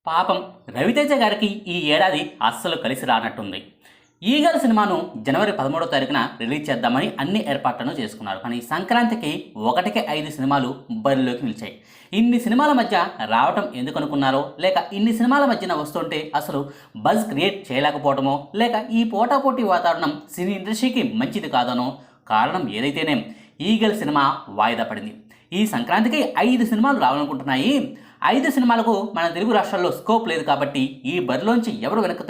పాపం రవితేజ గారికి ఈ ఏడాది అస్సలు కలిసి రానట్టుంది. ఈగల్ సినిమాను జనవరి 13వ తారీఖున రిలీజ్ చేద్దామని అన్ని ఏర్పాట్లను చేసుకున్నారు. కానీ సంక్రాంతికి 1కి 5 సినిమాలు బరిలోకి నిలిచాయి. ఇన్ని సినిమాల మధ్య రావటం ఎందుకు అనుకున్నారో, లేక ఇన్ని సినిమాల మధ్యన వస్తుంటే అసలు బజ్ క్రియేట్ చేయలేకపోవటమో, లేక ఈ పోటాపోటీ వాతావరణం సినీ ఇండస్ట్రీకి మంచిది కాదనో, కారణం ఏదైతేనే ఈగల్ సినిమా వాయిదా పడింది. ఈ సంక్రాంతికి 5 సినిమాలు రావాలనుకుంటున్నాయి. 5 సినిమాలకు మన తెలుగు రాష్ట్రాల్లో స్కోప్ లేదు కాబట్టి ఈ బరిలోంచి ఎవరు వెనక్కి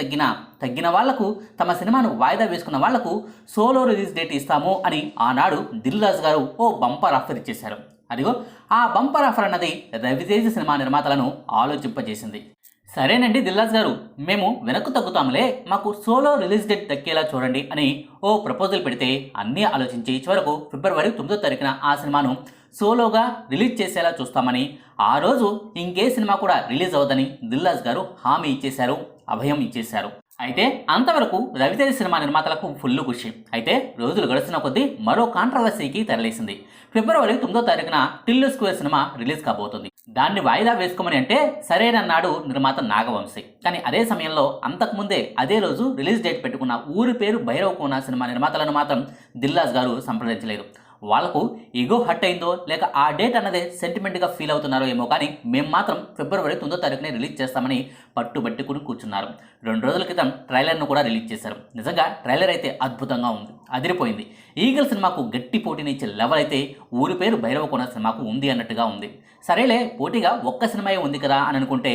తగ్గిన వాళ్లకు, తమ సినిమాను వాయిదా వేసుకున్న వాళ్లకు సోలో రిలీజ్ డేట్ ఇస్తాము అని ఆనాడు దిల్ రాజు గారు ఓ బంపర్ ఆఫర్ ఇచ్చేశారు. అదిగో ఆ బంపర్ ఆఫర్ అన్నది రవితేజ సినిమా నిర్మాతలను ఆలోచింపజేసింది. సరేనండి దిల్రాజ్ గారు, మేము వెనక్కు తగ్గుతాములే, మాకు సోలో రిలీజ్ డేట్ దక్కేలా చూడండి అని ఓ ప్రపోజల్ పెడితే అన్నీ ఆలోచించి చివరకు ఫిబ్రవరి 9వ తారీఖున ఆ సినిమాను సోలోగా రిలీజ్ చేసేలా చూస్తామని, ఆ రోజు ఇంకే సినిమా కూడా రిలీజ్ అవ్వదని దిల్రాజ్ గారు హామీ ఇచ్చేశారు, అభయం ఇచ్చేశారు. అయితే అంతవరకు రవితేజ సినిమా నిర్మాతలకు ఫుల్ ఖుషి. అయితే రోజులు గడుస్తున్న కొద్దీ మరో కాంట్రవర్సీకి తెరలేసింది. ఫిబ్రవరి 9వ తారీఖున టిల్లు స్క్వేర్ సినిమా రిలీజ్ కాబోతుంది. దాన్ని వాయిదా వేసుకోమని అంటే సరేనన్నాడు నిర్మాత నాగవంశీ. కానీ అదే సమయంలో అంతకుముందే అదే రోజు రిలీజ్ డేట్ పెట్టుకున్న ఊరి పేరు భైరవకోన సినిమా నిర్మాతలను మాత్రం దిల్రాజ్ గారు సంప్రదించలేదు. వాళ్లకు ఈగో హట్ అయిందో, లేక ఆ డేట్ అన్నదే సెంటిమెంట్గా ఫీల్ అవుతున్నారో ఏమో, కానీ మేము మాత్రం ఫిబ్రవరి 9వ తారీఖునే రిలీజ్ చేస్తామని పట్టుబట్టుకుని కూర్చున్నారు. 2 రోజుల క్రితం ట్రైలర్ను కూడా రిలీజ్ చేశారు. నిజంగా ట్రైలర్ అయితే అద్భుతంగా ఉంది, అదిరిపోయింది. ఈగల్ సినిమాకు గట్టి పోటీనిచ్చే లెవెల్ అయితే ఊరి పేరు భైరవకోన సినిమాకు ఉంది అన్నట్టుగా ఉంది. సరేలే, పోటీగా ఒక్క సినిమాయే ఉంది కదా అని అనుకుంటే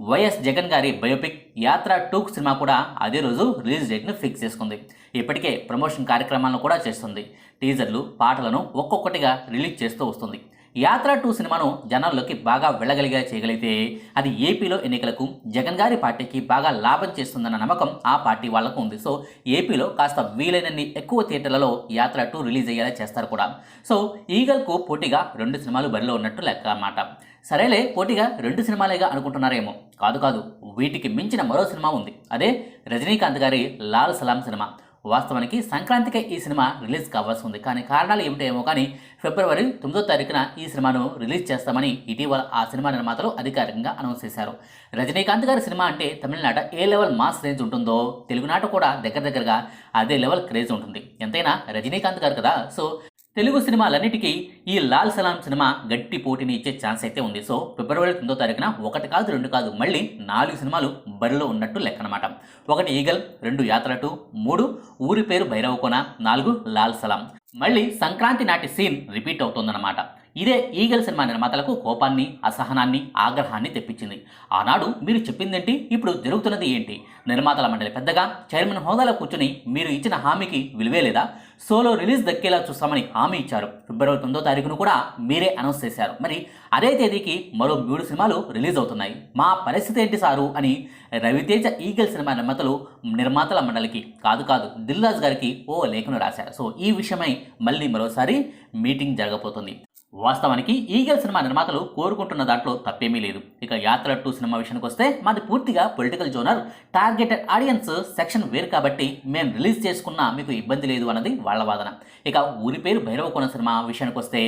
వైఎస్ జగన్ గారి బయోపిక్ యాత్ర 2 సినిమా కూడా అదే రోజు రిలీజ్ డేట్ను ఫిక్స్ చేసుకుంది. ఇప్పటికే ప్రమోషన్ కార్యక్రమాలను కూడా చేస్తుంది. టీజర్లు, పాటలను ఒక్కొక్కటిగా రిలీజ్ చేస్తూ వస్తుంది. యాత్ర 2 సినిమాను జనాల్లోకి బాగా వెళ్ళగలిగా చేయగలిగితే అది ఏపీలో ఎన్నికలకు జగన్ గారి పార్టీకి బాగా లాభం చేస్తుందన్న నమ్మకం ఆ పార్టీ వాళ్లకు ఉంది. సో ఏపీలో కాస్త వీలైనన్ని ఎక్కువ థియేటర్లలో యాత్ర 2 రిలీజ్ అయ్యేలా చేస్తారు కూడా. సో ఈగల్కు పోటీగా 2 సినిమాలు బరిలో ఉన్నట్టు లెక్క అన్నమాట. సరేలే, పోటీగా 2 సినిమాలేగా అనుకుంటున్నారేమో. కాదు, వీటికి మించిన మరో సినిమా ఉంది. అదే రజనీకాంత్ గారి లాల్ సలాం సినిమా. వాస్తవానికి సంక్రాంతికే ఈ సినిమా రిలీజ్ కావాల్సి ఉంది. కానీ కారణాలు ఏమిటేమో కానీ ఫిబ్రవరి 9వ తారీఖున ఈ సినిమాను రిలీజ్ చేస్తామని ఇటీవల ఆ సినిమా నిర్మాతలు అధికారికంగా అనౌన్స్ చేశారు. రజనీకాంత్ గారి సినిమా అంటే తమిళనాట ఏ లెవెల్ మాస్ రేంజ్ ఉంటుందో తెలుగునాట కూడా దగ్గరగా అదే లెవెల్ క్రేజ్ ఉంటుంది. ఎంతైనా రజనీకాంత్ గారు కదా. సో తెలుగు సినిమాలన్నిటికీ ఈ లాల్ సలాం సినిమా గట్టి పోటీని ఇచ్చే ఛాన్స్ అయితే ఉంది. సో ఫిబ్రవరి 9వ తారీఖున 1 కాదు 2 కాదు మళ్ళీ 4 సినిమాలు బరిలో ఉన్నట్టు లెక్కనమాట. 1 ఈగల్, 2 యాత్ర 2, 3 ఊరి పేరు భైరవకోన, 4 లాల్ సలాం. మళ్ళీ సంక్రాంతి నాటి సీన్ రిపీట్ అవుతుందన్నమాట. ఇదే ఈగల్ సినిమా నిర్మాతలకు కోపాన్ని, అసహనాన్ని, ఆగ్రహాన్ని తెప్పించింది. ఆనాడు మీరు చెప్పిందేంటి, ఇప్పుడు జరుగుతున్నది ఏంటి? నిర్మాతల మండలి పెద్దగా చైర్మన్ హోదాలో కూర్చుని మీరు ఇచ్చిన హామీకి విలువే లేదా? సోలో రిలీజ్ దక్కేలా చూస్తామని హామీ ఇచ్చారు. ఫిబ్రవరి 9వ తారీఖును కూడా మీరే అనౌన్స్ చేశారు. మరి అదే తేదీకి మరో 3 సినిమాలు రిలీజ్ అవుతున్నాయి. మా పరిస్థితి ఏంటి సారు అని రవితేజ ఈగల్ సినిమా నిర్మాతల మండలికి కాదు దిల్రాజ్ గారికి ఓ లేఖను రాశారు. సో ఈ విషయమై మళ్ళీ మరోసారి మీటింగ్ జరగబోతుంది. వాస్తవానికి ఈగల్ సినిమా నిర్మాతలు కోరుకుంటున్న దాంట్లో తప్పేమీ లేదు. ఇక యాత్ర 2 సినిమా విషయానికి వస్తే మాది పూర్తిగా political genre, targeted audience section వేరు కాబట్టి మేము రిలీజ్ చేసుకున్నా మీకు ఇబ్బంది లేదు అన్నది వాళ్ళ వాదన. ఇక ఊరి పేరు భైరవకోన సినిమా విషయానికి వస్తే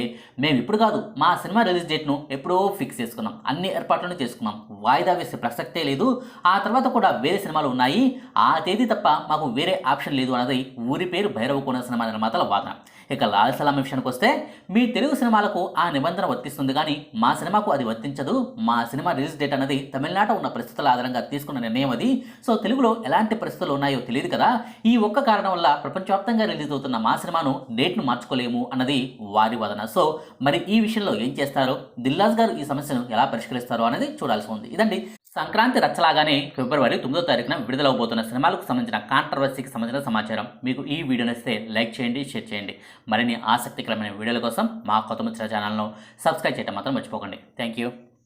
మేము ఇప్పుడు కాదు, మా సినిమా రిలీజ్ డేట్ను ఎప్పుడో ఫిక్స్ చేసుకున్నాం, అన్ని ఏర్పాట్లను చేసుకున్నాం, వాయిదా వేసే ప్రసక్తే లేదు. ఆ తర్వాత కూడా వేరే సినిమాలు ఉన్నాయి, ఆ తేదీ తప్ప మాకు వేరే ఆప్షన్ లేదు అన్నది ఊరి పేరు భైరవకోన సినిమా నిర్మాతల వాదన. ఇక లాల్ సలాం విషయానికి వస్తే మీ తెలుగు సినిమాలకు ఆ నిబంధన వర్తిస్తుంది, కానీ మా సినిమాకు అది వర్తించదు. మా సినిమా రిలీజ్ డేట్ అనేది తమిళనాట ఉన్న పరిస్థితుల ఆధారంగా తీసుకున్న నిర్ణయం అది. సో తెలుగులో ఎలాంటి పరిస్థితులు ఉన్నాయో తెలియదు కదా. ఈ ఒక్క కారణం వల్ల ప్రపంచవ్యాప్తంగా రిలీజ్ అవుతున్న మా సినిమాను డేట్ను మార్చుకోలేము అన్నది వారి వాదన. సో మరి ఈ విషయంలో ఏం చేస్తారో, దిల్రాజ్ గారు ఈ సమస్యను ఎలా పరిష్కరిస్తారో అనేది చూడాల్సి ఉంది. ఇదండి సంక్రాంతి రచ్చలాగానే ఫిబ్రవరి 9వ తారీఖున విడుదలవబోతున్న సినిమాలకు సంబంధించిన కాంట్రవర్సీకి సంబంధించిన సమాచారం. మీకు ఈ వీడియో నచ్చితే లైక్ చేయండి, షేర్ చేయండి. మరిన్ని ఆసక్తికరమైన వీడియోల కోసం మా కొత్త ముచ్చట ఛానల్ను సబ్స్క్రైబ్ చేయడం మాత్రం మర్చిపోకండి. Thank you.